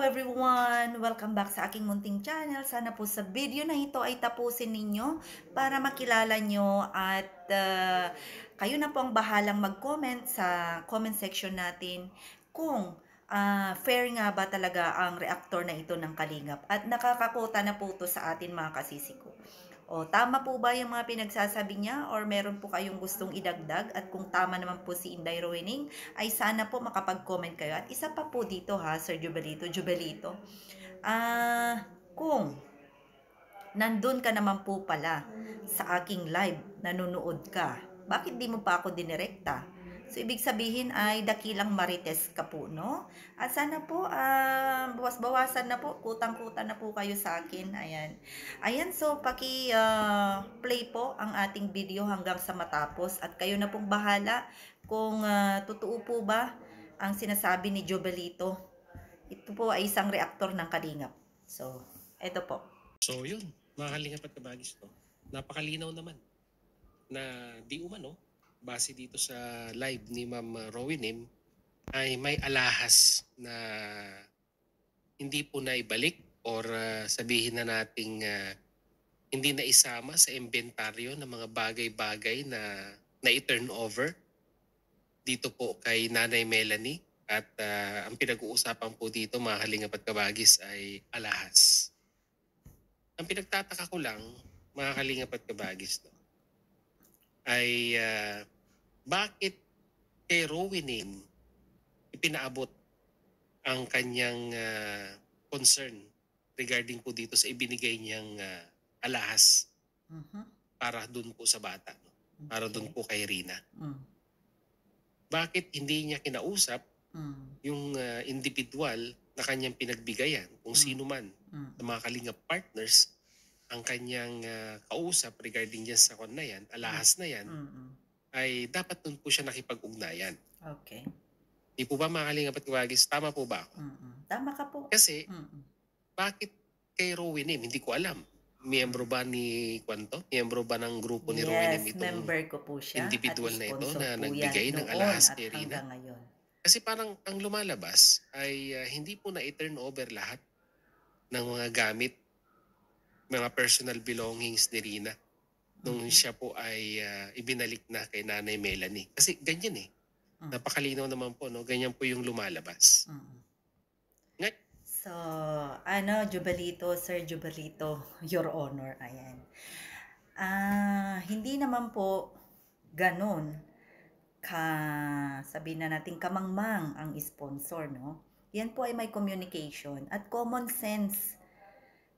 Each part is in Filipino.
Hello everyone! Welcome back sa aking munting channel. Sana po sa video na ito ay tapusin ninyo para makilala nyo at kayo na po ang bahalang mag-comment sa comment section natin kung fair nga ba talaga ang reactor na ito ng Kalingap at nakakakota na po ito sa atin mga kasisiko. O, tama po ba yung mga pinagsasabi niya or meron po kayong gustong idagdag? At kung tama naman po si Inday Rowening, ay sana po makapag-comment kayo. At isa pa po dito ha, Sir Jubelito. Kung nandun ka naman po pala sa aking live, nanonood ka, bakit di mo pa ako dinirekta? So, ibig sabihin ay dakilang marites ka po, no? At sana po, bawas-bawasan na po, kutang-kuta na po kayo sa akin. Ayan. Ayan, so, play po ang ating video hanggang sa matapos. At kayo na pong bahala kung totoo po ba ang sinasabi ni Jobelito. Ito po ay isang reaktor ng Kalingap. So, ito po. So yun, mga Kalingap at Kabagis, no? Napakalinaw naman na di umano, base dito sa live ni Ma'am Rowinim, ay may alahas na hindi po na ibalik or sabihin na nating hindi na isama sa inventaryo ng mga bagay-bagay na i-turn over dito po kay Nanay Melanie. At ang pinag-uusapan po dito, mga Kalingap at Kabagis, ay alahas. Ang pinagtataka ko lang, mga Kalingap at Kabagis, no, ay bakit kay Rowinim ipinaabot ang kanyang concern regarding po dito sa ibinigay niyang alahas para dun po sa bata, no? Para dun po kay Rina. Bakit hindi niya kinausap yung individual na kanyang pinagbigayan, kung sino man ng mga Kalingap partners ang kanyang kausap regarding dyan sa kon na yan, alahas na yan, ay dapat dun po siya nakipag-ugnayan. Okay. Di po ba, mga Kalingap at Kabagis, tama po ba ako? Tama ka po. Kasi, bakit kay Rowinim? Hindi ko alam. Miyembro ba ni Kwanto? Miyembro ba ng grupo ni Rowinim Yes, itong member ko po siya individual at na ito sponsor na po nagbigay yan ng noon alahas at kay Rina? hanggang ngayon. Kasi parang ang lumalabas ay hindi po na i-turn over lahat ng mga gamit, mga personal belongings ni Rina nung siya po ay ibinalik na kay Nanay Melanie. Kasi ganyan eh. Napakalinaw naman po, no? Ganyan po yung lumalabas. So, Jubelito, Sir Jubelito, Your Honor, ayan. Hindi naman po ganun sabihin na natin kamangmang ang sponsor, no? Yan po ay may communication at common sense.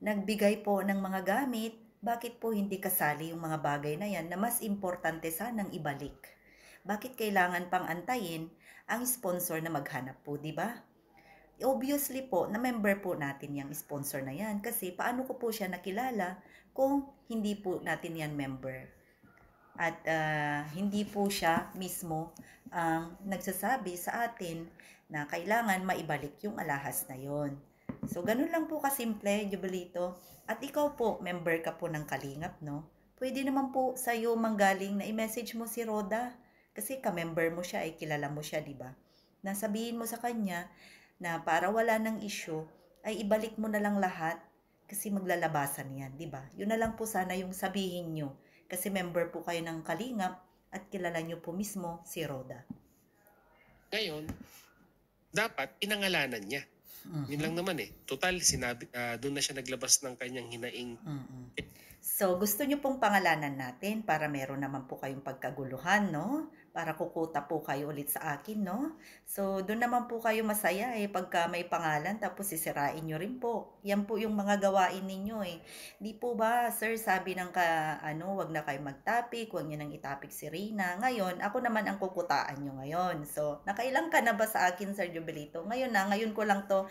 Nagbigay po ng mga gamit, bakit po hindi kasali yung mga bagay na yan na mas importante sanang ibalik? Bakit kailangan pang antayin ang sponsor na maghanap po, di ba? Obviously po, na member po natin yung sponsor na yan. Kasi paano ko po siya nakilala kung hindi po natin yan member? At hindi po siya mismo ang nagsasabi sa atin na kailangan maibalik yung alahas na yon. So, ganun lang po kasimple, Jubelito. At ikaw po, member ka po ng Kalingap, no? Pwede naman po sa'yo manggaling na i-message mo si Roda. Kasi ka-member mo siya, kilala mo siya, di ba? Nasabihin mo sa kanya na para wala ng issue, ay ibalik mo na lang lahat kasi maglalabasan yan, di ba? Yun na lang po sana yung sabihin nyo. Kasi member po kayo ng Kalingap at kilala nyo po mismo si Roda. Ngayon, dapat pinangalanan niya. Yun lang naman eh. Total, sinabi, doon na siya naglabas ng kanyang hinaing. So, gusto nyo pong pangalanan natin para meron naman po kayong pagkaguluhan, no? Para kukuta po kayo ulit sa akin, no? So, doon naman po kayo masaya pagka may pangalan tapos sisirain nyo rin po. Yan po yung mga gawain ninyo Di po ba, sir, sabi ng wag na kayo mag-topic, wag nyo nang itapik si Rina. Ngayon, ako naman ang kukutaan nyo ngayon. So, nakailang ka na ba sa akin, Sir Jubelito? Ngayon ko lang to,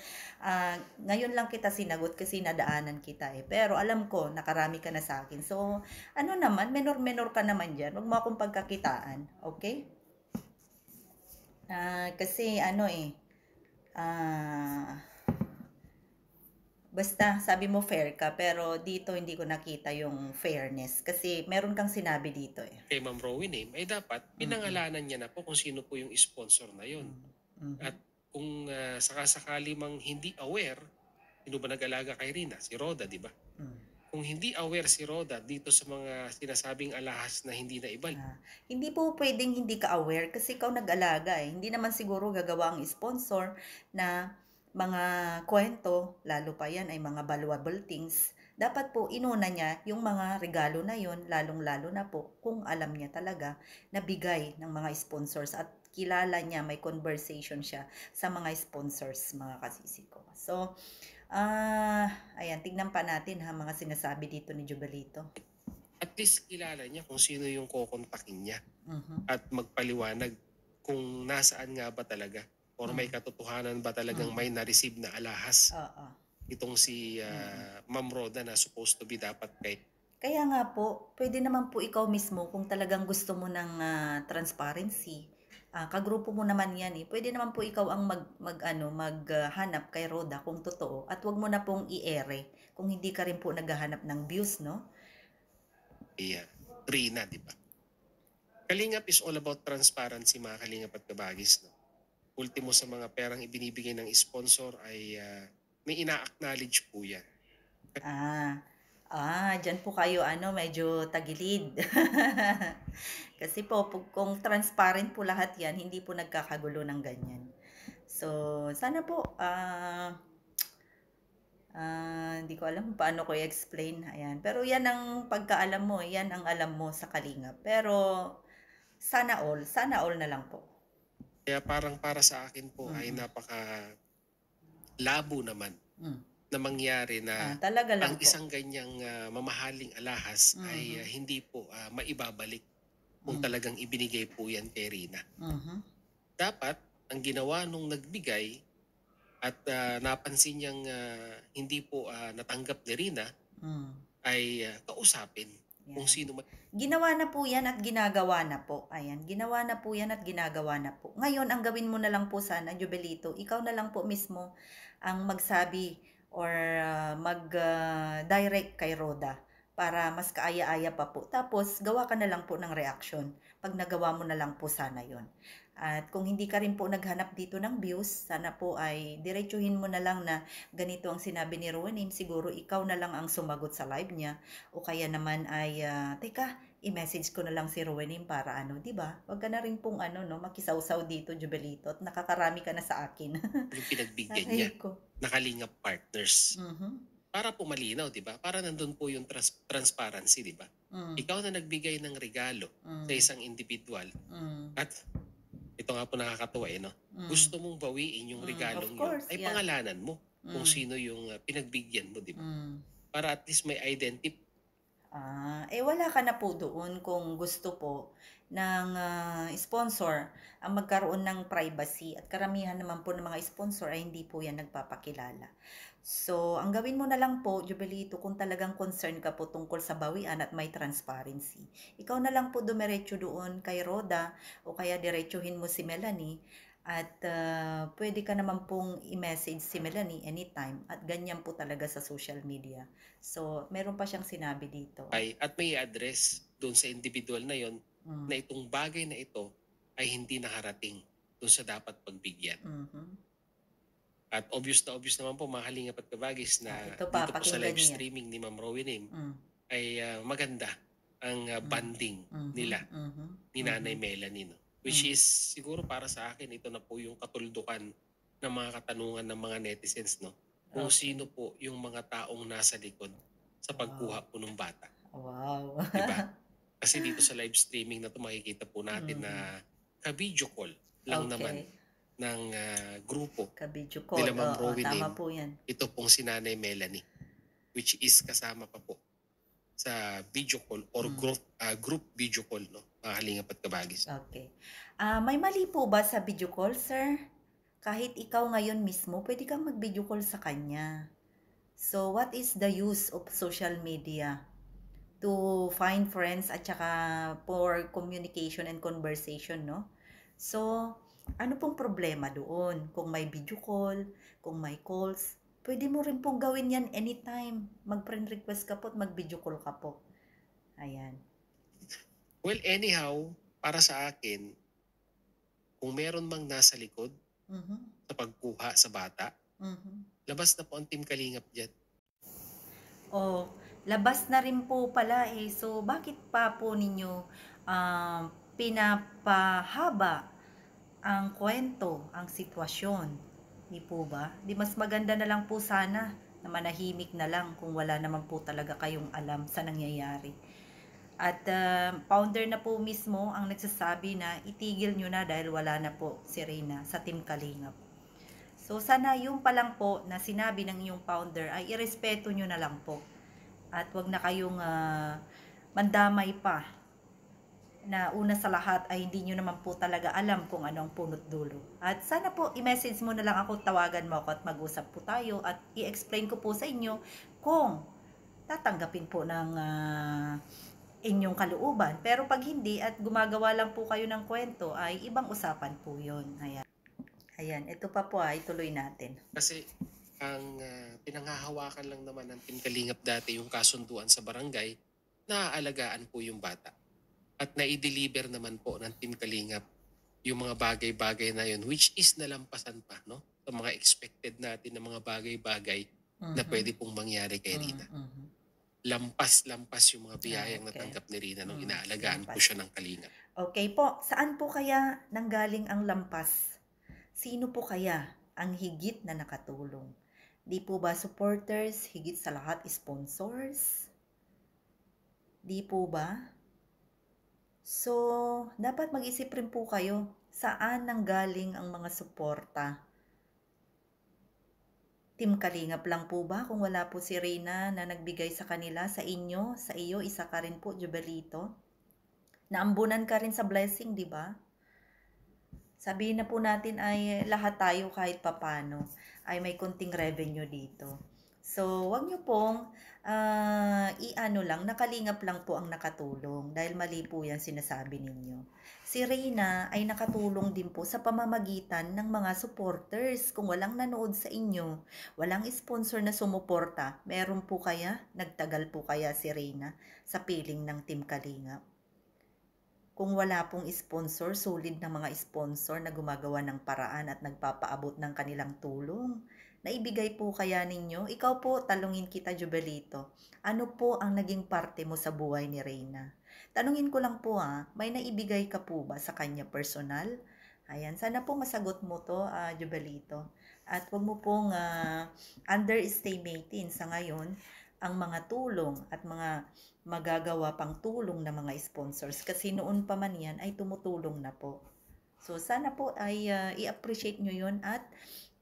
ngayon lang kita sinagot kasi nadaanan kita Pero alam ko, nakarami ka na sa akin. So, menor-menor ka naman dyan. Huwag mo akong pagkakitaan. Okay? Kasi basta sabi mo fair ka, pero dito hindi ko nakita yung fairness. Kasi meron kang sinabi dito Kay Ma'am Rowinim, ay dapat pinangalanan niya na po kung sino po yung sponsor na yun. At kung sakasakali mang hindi aware, sino ba nag-alaga kay Rina? Si Roda, di ba? Mm. Kung hindi aware si Roda dito sa mga sinasabing alahas na hindi na ibalik, Ah, hindi po pwedeng hindi ka aware kasi ikaw nag-alaga eh. Hindi naman siguro gagawa ang sponsor na mga kwento, lalo pa yan ay mga valuable things. Dapat po inuna niya yung mga regalo na yon, lalong-lalo na po kung alam niya talaga na bigay ng mga sponsors at kilala niya, may conversation siya sa mga sponsors, mga kasisi ko. So, ayan, tignan pa natin ha, mga sinasabi dito ni Jubilito. at least kilala niya kung sino yung kokontakin niya Mhm. at magpaliwanag kung nasaan nga ba talaga or may Mm. katotohanan ba talagang Mm. may na-receive na alahas Oo. itong si Mm. Ma'am Roda na supposed to be dapat kay. Kaya nga po, pwede naman po ikaw mismo kung talagang gusto mo ng transparency. Kagrupo mo naman 'yan eh. Pwede naman po ikaw ang maghanap kay Roda kung totoo at 'wag mo na pong i-ere kung hindi ka rin po naghahanap ng views, no? Rina, di ba? Kalingap is all about transparency, mga kalingap at kabagis. No? Ultimo sa mga perang ibinibigay ng sponsor ay may ina-acknowledge po yan. Ah, diyan po kayo medyo tagilid. Kasi po kung transparent po lahat 'yan, hindi po nagkakagulo ng ganyan. So, sana po hindi ko alam kung paano ko i-explain, ayan. Pero 'yan ang pagkaalam mo, 'yan ang alam mo sa Kalingap. Pero sana all na lang po. Kaya parang para sa akin po ay Mm. napaka labo naman Hmm. na mangyari na Talaga ang lang po. isang ganyang mamahaling alahas ay Mhm. hindi po maibabalik kung Hmm. talagang ibinigay po yan kay Rina. Mhm. Dapat ang ginawa nung nagbigay at napansin niyang hindi po natanggap ni Rina Hmm. ay kausapin kung Yan. sino man. Ginawa na po 'yan at ginagawa na po. Ayan, ginawa na po 'yan at ginagawa na po. Ngayon, ang gawin mo na lang po sana, Jovelito, ikaw na lang po mismo ang magsabi or mag-direct kay Roda para mas kaaya-aya pa po. Tapos, gawa ka na lang po ng reaction. Pag nagawa mo na lang po sana yon. At kung hindi ka rin po naghanap dito ng views, sana po ay diretsuhin mo na lang na ganito ang sinabi ni Rowanim. Siguro ikaw na lang ang sumagot sa live niya o kaya naman ay, teka, i-message ko na lang si Rowenim para 'di ba? Wag ka na rin pong no, makisawsaw dito, Jovelito, at nakakarami ka na sa akin. Yung pinagbigyan niya Aray ko. na Kalingap partners. Mhm. Para po malinaw, di ba? Para nandun po yung transparency, di ba? Hmm. Ikaw na nagbigay ng regalo sa Hmm. isang individual Hmm. at ito nga po nakakatuwa no? Hmm. Gusto mong bawiin yung Of regalong yun course, ay yeah. pangalanan mo kung Hmm. sino yung pinagbigyan mo, di ba? Hmm. Para at least may identity. Wala ka na po doon kung gusto po ng sponsor ang magkaroon ng privacy at karamihan naman po ng mga sponsor ay hindi po yan nagpapakilala. So, ang gawin mo na lang po, Jovelito, kung talagang concern ka po tungkol sa bawian at may transparency, ikaw na lang po dumiretso doon kay Roda o kaya diretsuhin mo si Melanie at pwede ka naman pong i-message si Melanie anytime at ganyan po talaga sa social media. So, meron pa siyang sinabi dito. At may address doon sa individual na yon Mm. na itong bagay na ito ay hindi nakarating doon sa dapat pagbigyan. Mhm. At obvious naman po, mga Kalingap at Kabagis, na Ito dito pa, po sa pakinggan live niya. streaming ni Ma'am Rowinim Mm. ay maganda ang bonding Mhm. nila Mhm. ni Nanay Mhm. Melanie. No? Which is, siguro para sa akin, ito na po yung katuldukan ng mga katanungan ng mga netizens. No? Kung Okay. sino po yung mga taong nasa likod sa pagkuha po ng bata. Wow. Diba? Kasi dito sa live streaming na ito, makikita po natin na ka-video call lang naman Okay. ng grupo Ka-video call. nila Ma'am Oo, tama Rowinim, po yan. ito pong si Nanay Melanie, which is kasama pa po sa video call or group video call, no? Mga Kalingap at Kabagis. Okay. May mali po ba sa video call, sir? Kahit ikaw ngayon mismo, pwede kang mag-video call sa kanya. So, what is the use of social media to find friends at saka for communication and conversation, no? So, ano pong problema doon? Kung may video call, kung may calls, pwede mo rin pong gawin yan anytime. Mag-friend request ka po at mag-video call ka po. Ayan. Well, anyhow, para sa akin, kung meron mang nasa likod Mhm. sa sa pagkuha sa bata. Mhm. Labas na po ang Team Kalingap diyan. Oh, labas na rin po pala, eh. So, bakit pa po ninyo, pinapahaba ang kwento, ang sitwasyon, 'di po ba? 'Di mas maganda na lang po sana na manahimik na lang kung wala naman po talaga kayong alam sa nangyayari. At, founder na po mismo ang nagsasabi na itigil niyo na dahil wala na po si Reyna sa Team Kalingap. So, sana yung pa lang po na sinabi ng iyong founder ay irespeto niyo na lang po at 'wag na kayong, mandamay pa na una sa lahat ay hindi niyo naman po talaga alam kung ano ang punot dulo. At sana po i-message mo na lang ako, tawagan mo ako at mag-usap po tayo at i-explain ko po sa inyo kung tatanggapin po ng, inyong kalooban. Pero 'pag hindi at gumagawa lang po kayo ng kwento ay ibang usapan po 'yon, ayan. Ayan, ito pa po, ituloy natin. Kasi ang pinanghahawakan lang naman ng Team Kalingap dati yung kasunduan sa barangay, naaalagaan po yung bata. At nai-deliver naman po ng Team Kalingap yung mga bagay-bagay na yun, which is nalampasan pa, no? Sa mga expected natin na mga bagay-bagay na Mhm. pwede pong mangyari kay Rina. Mhm. Lampas-lampas yung mga biyayang Okay. natanggap ni Rina nung inaalagaan po Lampas. siya ng Kalingap. Okay po, saan po kaya nanggaling ang lampas? Sino po kaya ang higit na nakatulong? Di po ba supporters, higit sa lahat sponsors? Di po ba? So, dapat mag-isip rin po kayo, saan nanggaling ang mga suporta? Team Kalingap lang po ba kung wala po si Reyna na nagbigay sa kanila, sa inyo, sa iyo, isa ka rin po, Jovelito? Naambunan ka rin sa blessing, di ba? Sabihin na po natin ay lahat tayo kahit papano ay may konting revenue dito. So, wag nyo pong i-ano lang, nakalingap lang po ang nakatulong dahil mali po yan sinasabi ninyo. Si Reyna ay nakatulong din po sa pamamagitan ng mga supporters. Kung walang nanood sa inyo, walang sponsor na sumuporta, meron po kaya, nagtagal po kaya si Reyna sa piling ng Team Kalingap? Kung wala pong sponsor, solid na mga sponsor na gumagawa ng paraan at nagpapaabot ng kanilang tulong, naibigay po kaya ninyo? Ikaw po, talungin kita, Jovelito. Ano po ang naging parte mo sa buhay ni Reyna? Tanungin ko lang po may naibigay ka po ba sa kanya personal? Ayan, sana po masagot mo to, Jovelito. At huwag mo pong underestimatein sa ngayon ang mga tulong at mga magagawa pang tulong ng mga sponsors kasi noon pa man yan ay tumutulong na po. So sana po ay i-appreciate nyo yun at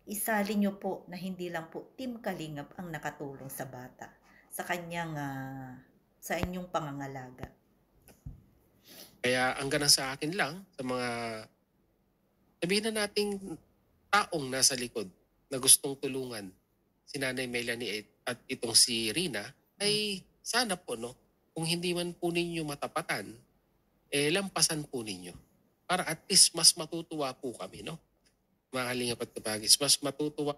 isali nyo po na hindi lang po Team Kalingap ang nakatulong sa bata sa kanyang sa inyong pangangalaga. Kaya ang ganang sa akin lang, sa mga sabihin na nating taong nasa likod na gustong tulungan si Nanay Melanie at itong si Rina, ay sana po, no, kung hindi man po ninyo matapatan, lampasan po ninyo. Para at least mas matutuwa po kami, no? Mga kalingap at kabagis, mas matutuwa.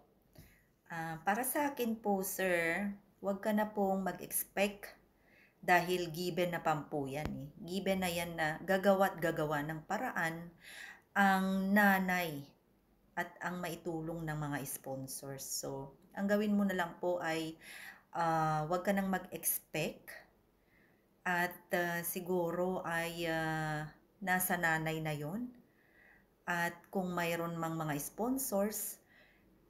Para sa akin po, sir, huwag ka na pong mag-expect dahil given na pampo yan eh. Given na yan na gagawa't gagawa ng paraan ang nanay at ang maitulong ng mga sponsors. So, ang gawin mo na lang po ay huwag ka nang mag-expect at siguro ay nasa nanay na yon. At kung mayroon mang mga sponsors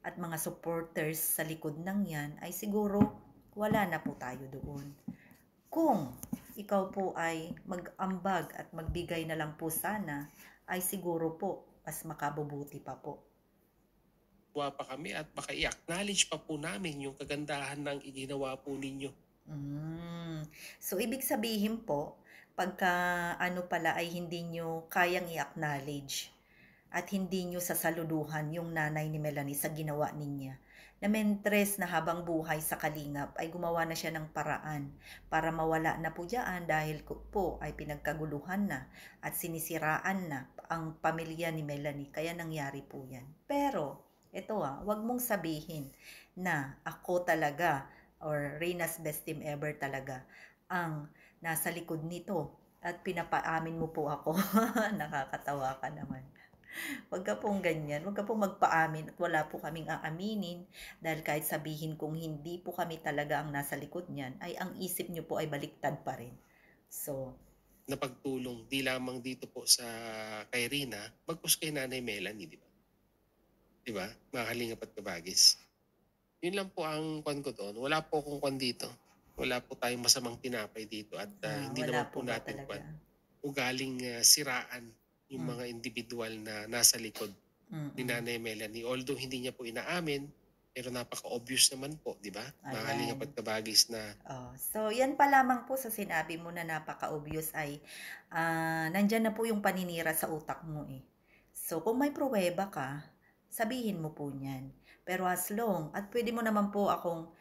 at mga supporters sa likod ng yan, ay siguro wala na po tayo doon. Kung ikaw po ay mag-ambag at magbigay na lang po sana, ay siguro po mas makabubuti pa po. Pa kami at baka i-acknowledge pa po namin yung kagandahan ng iginawa po ninyo. So, ibig sabihin po, pagka ano pala ay hindi nyo kayang i-acknowledge at hindi nyo sasaluduhan yung nanay ni Melanie sa ginawa niya, na mentres na habang buhay sa Kalingap ay gumawa na siya ng paraan para mawala na po dyan dahil po ay pinagkaguluhan na at sinisiraan na ang pamilya ni Melanie. Kaya nangyari po yan. Pero, ito wag mong sabihin na ako talaga or Reyna's best team ever talaga ang nasa likod nito at pinapaamin mo po ako. Nakakatawa ka naman. Wag ka pong ganyan, wag ka pong magpaamin at wala po kaming aaminin dahil kahit sabihin kung hindi po kami talaga ang nasa likod niyan, ay ang isip niyo po ay baliktad pa rin. So, Na pagtulong di lamang dito po sa kay Rina, bagkus kay Nanay Melanie, di ba? Di ba? Mga kalingap at kabagis. Yun lang po ang kwan ko doon. Wala po akong kwan dito. Wala po tayong masamang tinapay dito at hindi wala naman po po ba natin talaga? kwan ugaling siraan yung Hmm, mga individual na nasa likod ni mm. Nanay Melanie. Although hindi niya po inaamin, pero napaka-obvious naman po, di ba? Mga kalingap Ayan. at kabagis na Oh, so yan pa lamang po sa sinabi mo na napaka-obvious ay, nandiyan na po yung paninira sa utak mo, eh. So kung may pruweba ka, sabihin mo po niyan. Pero as long at puwede mo naman po akong,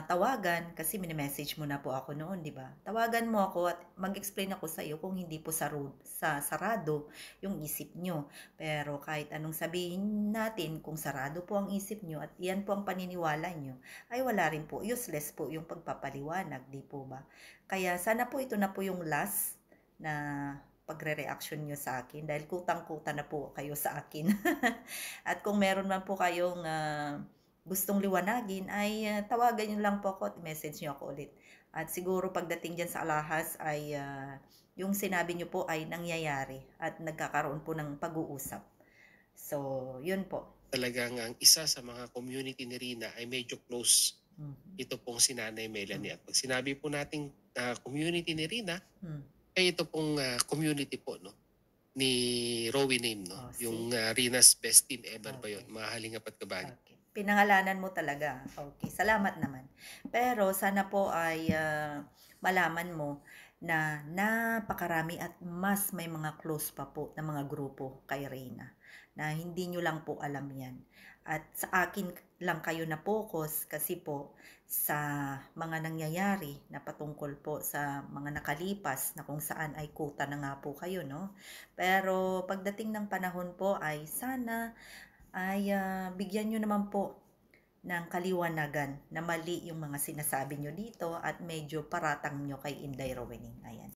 tawagan kasi mine-message mo na po ako noon, 'di ba? Tawagan mo ako at mag-explain ako sa iyo kung hindi po sarado yung isip niyo. Pero kahit anong sabihin natin kung sarado po ang isip niyo at iyan po ang paniniwala niyo, ay wala rin po, useless po yung pagpapaliwanag, 'di po ba? Kaya sana po ito na po yung last na pagre-reaction niyo sa akin dahil kutang-kuta na po kayo sa akin. At kung meron man po kayong, gustong liwanagin ay, tawagan niyo lang po ako at message niyo ako ulit. At siguro pagdating diyan sa alahas ay, yung sinabi niyo po ay nangyayari at nagkakaroon po ng pag-uusap. So, yun po. talagang ang isa sa mga community ni Rina ay medyo close Mhm, ito pong si Nanay hmm, Melanie. At pag sinabi po nating community ni Rina, hmm. ay ito pong community po no ni Rowie Name no. Oh, Yung see? Rina's Best Team Ever ba yun? Okay. Mga halingap at kabagi. Okay. Pinangalanan mo talaga. Okay, salamat naman. Pero sana po ay, malaman mo na napakarami at mas may mga close pa po na mga grupo kay Reyna, na hindi niyo lang po alam 'yan. At sa akin lang kayo na-focus kasi po sa mga nangyayari na patungkol po sa mga nakalipas na kung saan ay kuta na nga po kayo 'no. Pero pagdating ng panahon po ay sana ay, bigyan niyo naman po ng kaliwanagan na mali yung mga sinasabi niyo dito at medyo paratang niyo kay Inday Rowening, ayan.